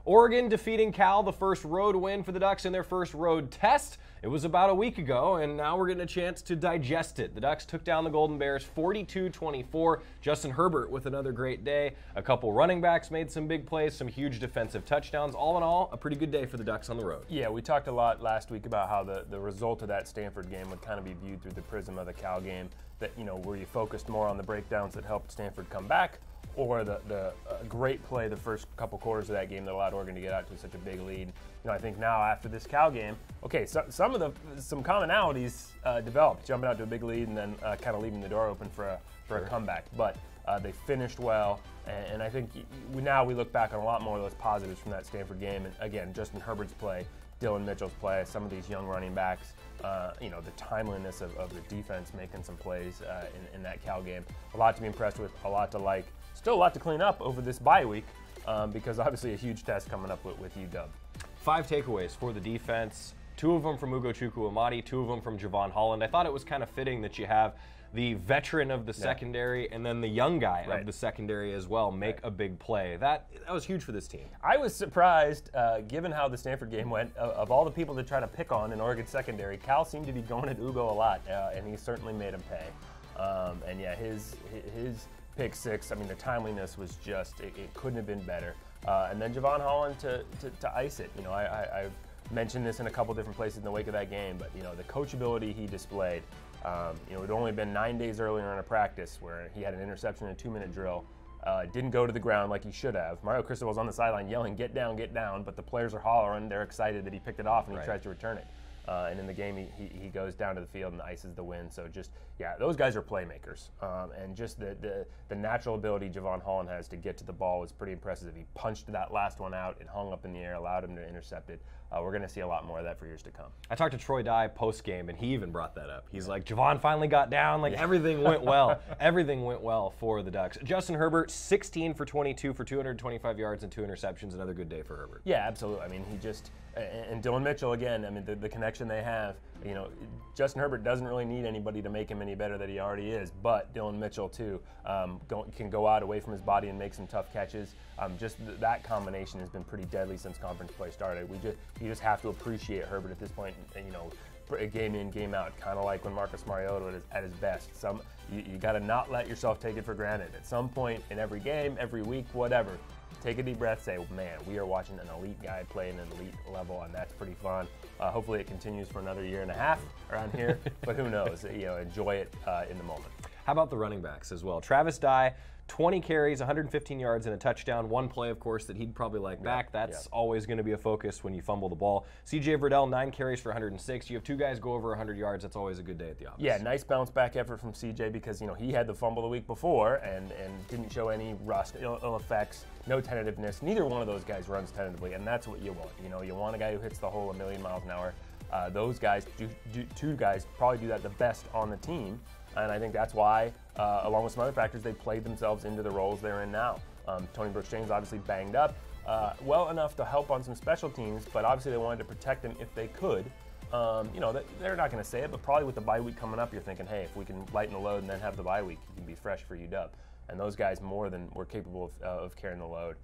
Oregon defeating Cal, the first road win for the Ducks in their first road test. It was about a week ago, and now we're getting a chance to digest it. The Ducks took down the Golden Bears 42-24. Justin Herbert with another great day. A couple running backs made some big plays, some huge defensive touchdowns. All in all, a pretty good day for the Ducks on the road. Yeah, we talked a lot last week about how the result of that Stanford game would kind of be viewed through the prism of the Cal game. That, you know, where you focused more on the breakdowns that helped Stanford come back, or the great play the first couple quarters of that game that allowed Oregon to get out to such a big lead. You know, I think now after this Cal game, okay, some commonalities developed, jumping out to a big lead and then kind of leaving the door open for a comeback. But they finished well, and I think now we look back on a lot more of those positives from that Stanford game. And again, Justin Herbert's play, Dylan Mitchell's play, some of these young running backs, you know, the timeliness of the defense making some plays in that Cal game. A lot to be impressed with, a lot to like. Still a lot to clean up over this bye week because obviously a huge test coming up with UW. 5 takeaways for the defense. 2 of them from Ugochukwu Amadi, 2 of them from Javon Holland. I thought it was kind of fitting that you have the veteran of the secondary and then the young guy of the secondary as well make a big play. That was huge for this team. I was surprised, given how the Stanford game went, of all the people to try to pick on in Oregon secondary, Cal seemed to be going at Ugo a lot, and he certainly made him pay. And yeah, his pick 6, I mean, the timeliness was just, it couldn't have been better. And then Javon Holland to ice it. You know, I've mentioned this in a couple different places in the wake of that game, but, you know, the coachability he displayed. You know, it had only been 9 days earlier in a practice where he had an interception in a 2-minute drill. Didn't go to the ground like he should have. Mario Cristobal's on the sideline yelling, get down, but the players are hollering. They're excited that he picked it off and he tries to return it. And in the game, he goes down to the field and ices the win. So just, yeah, those guys are playmakers. And just the natural ability Javon Holland has to get to the ball was pretty impressive. He punched that last one out. It hung up in the air, allowed him to intercept it. We're going to see a lot more of that for years to come. I talked to Troy Dye post-game, and he even brought that up. He's like, Javon finally got down. Like, everything went well. Everything went well for the Ducks. Justin Herbert, 16 for 22 for 225 yards and 2 interceptions. Another good day for Herbert. Yeah, absolutely. I mean, he just – and Dylan Mitchell, again, I mean, the connection they have, you know, Justin Herbert doesn't really need anybody to make him any better than he already is, but Dylan Mitchell, too, can go out away from his body and make some tough catches. Just that combination has been pretty deadly since conference play started. You just have to appreciate Herbert at this point, and, you know, game in, game out, kind of like when Marcus Mariota was at his best. You got to not let yourself take it for granted. At some point in every game, every week, whatever, take a deep breath, say, man, we are watching an elite guy play in an elite level, and that's pretty fun. Hopefully it continues for another year and a half around here, but who knows? You know, enjoy it in the moment. How about the running backs as well? Travis Dye, 20 carries, 115 yards, and a touchdown. One play, of course, that he'd probably like back. That's always going to be a focus when you fumble the ball. C.J. Verdell, 9 carries for 106. You have 2 guys go over 100 yards. That's always a good day at the office. Yeah, nice bounce back effort from C.J. because, you know, he had the fumble the week before and didn't show any rust, ill effects, no tentativeness. Neither one of those guys runs tentatively, and that's what you want. You know, you want a guy who hits the hole a million miles an hour. Those guys, 2 guys, probably do that the best on the team. And I think that's why, along with some other factors, they played themselves into the roles they're in now. Tony Brooks-James obviously banged up well enough to help on some special teams, but obviously they wanted to protect him if they could. You know, they're not going to say it, but probably with the bye week coming up, you're thinking, hey, if we can lighten the load and then have the bye week, you can be fresh for UW. And those guys more than were capable of carrying the load.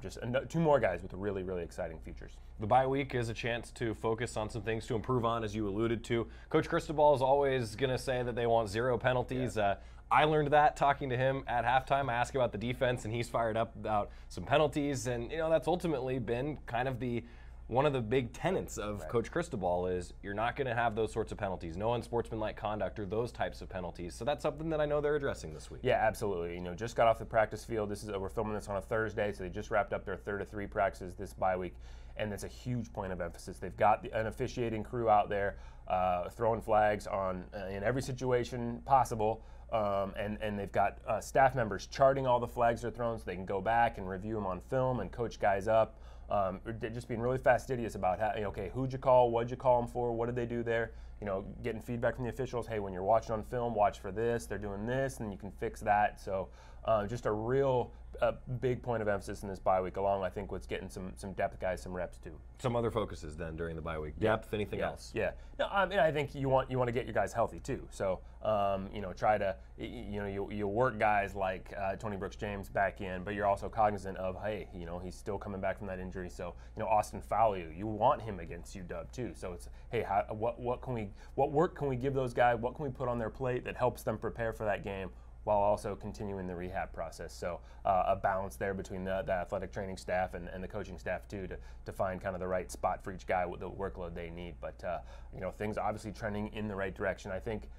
Just 2 more guys with really, really exciting futures. The bye week is a chance to focus on some things to improve on, as you alluded to. Coach Cristobal is always going to say that they want 0 penalties. Yeah. I learned that talking to him at halftime. I asked about the defense, and he's fired up about some penalties. And, you know, that's ultimately been kind of one of the big tenets of Coach Cristobal is you're not going to have those sorts of penalties. No unsportsmanlike conduct or those types of penalties. So that's something that I know they're addressing this week. Yeah, absolutely. You know, just got off the practice field. We're filming this on a Thursday, so they just wrapped up their 3rd of 3 practices this bye week, and it's a huge point of emphasis. They've got an officiating crew out there throwing flags in every situation possible. And they've got staff members charting all the flags they're thrown so they can go back and review them on film and coach guys up. Just being really fastidious about how, okay, who'd you call, what'd you call them for, what did they do there? You know, getting feedback from the officials, hey, when you're watching on film, watch for this, they're doing this, and you can fix that. So just a real big point of emphasis in this bye week, along, I think, with getting some depth guys some reps too. Some other focuses then during the bye week. Depth, anything else? Yeah. No, I mean, I think you want to get your guys healthy too. So you know, try to you work guys like Tony Brooks-James back in, but you're also cognizant of, hey, you know, he's still coming back from that injury. injury. So, Austin Fowler, you want him against UW too. So it's, hey, what work can we give those guys? What can we put on their plate that helps them prepare for that game, while also continuing the rehab process? So a balance there between the athletic training staff and the coaching staff too, to find kind of the right spot for each guy with the workload they need. But things obviously trending in the right direction. I think,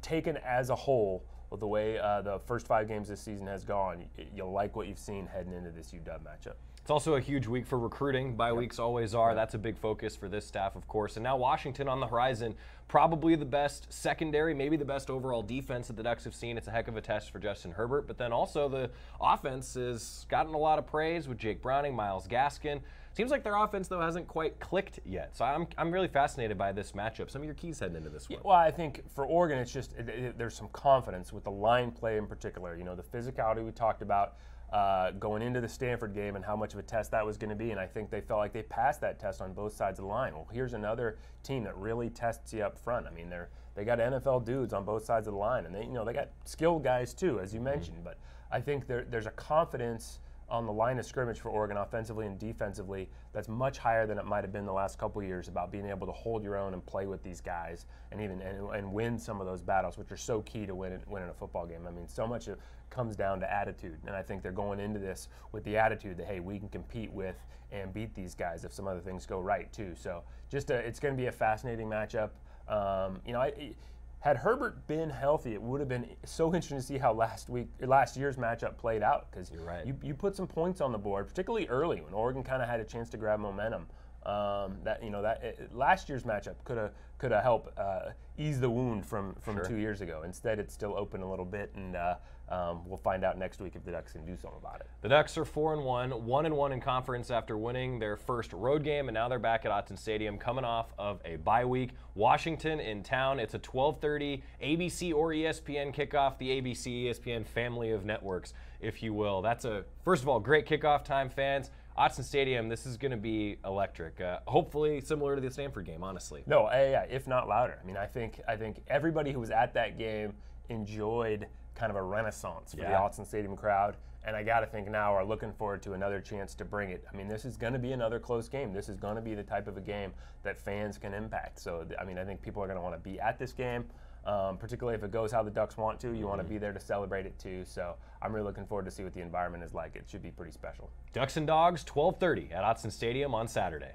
taken as a whole, the way the first 5 games this season has gone, you'll like what you've seen heading into this UW matchup. It's also a huge week for recruiting. Bye weeks always are. That's a big focus for this staff, of course. And now Washington on the horizon, probably the best secondary, maybe the best overall defense that the Ducks have seen. It's a heck of a test for Justin Herbert. But then also the offense has gotten a lot of praise with Jake Browning, Myles Gaskin. Seems like their offense, though, hasn't quite clicked yet. So I'm really fascinated by this matchup. Some of your keys heading into this one. Well, I think for Oregon, it's just there's some confidence with the line play in particular. The physicality we talked about going into the Stanford game and how much of a test that was going to be, and I think they felt like they passed that test on both sides of the line. Well, here's another team that really tests you up front. I mean, they got NFL dudes on both sides of the line, and they got skilled guys too, as you mentioned. But I think there's a confidence on the line of scrimmage for Oregon offensively and defensively that's much higher than it might have been the last couple of years, about being able to hold your own and play with these guys and win some of those battles, which are so key to winning a football game. I mean, so much of comes down to attitude, and I think they're going into this with the attitude that, hey, we can compete with and beat these guys if some other things go right too. So it's going to be a fascinating matchup. Had Herbert been healthy, it would have been so interesting to see how last year's matchup played out, because you put some points on the board, particularly early when Oregon kind of had a chance to grab momentum. Last year's matchup could have helped ease the wound from 2 years ago. Instead, it's still open a little bit, and we'll find out next week if the Ducks can do something about it. The Ducks are 4-1, 1-1 in conference after winning their first road game, and now they're back at Autzen Stadium coming off of a bye week. Washington in town. It's a 12:30 ABC or ESPN kickoff, the ABC-ESPN family of networks, if you will. That's first of all, great kickoff time, fans. Autzen Stadium, this is going to be electric. Hopefully similar to the Stanford game, honestly. No, yeah, if not louder. I mean, I think everybody who was at that game enjoyed kind of a renaissance for the Autzen Stadium crowd, and I got to think now are looking forward to another chance to bring it. I mean, this is going to be another close game. This is going to be the type of a game that fans can impact. So, I mean, I think people are going to want to be at this game. Particularly if it goes how the Ducks want to. You want to be there to celebrate it too. So I'm really looking forward to see what the environment is like. It should be pretty special. Ducks and Dogs, 12:30 at Autzen Stadium on Saturday.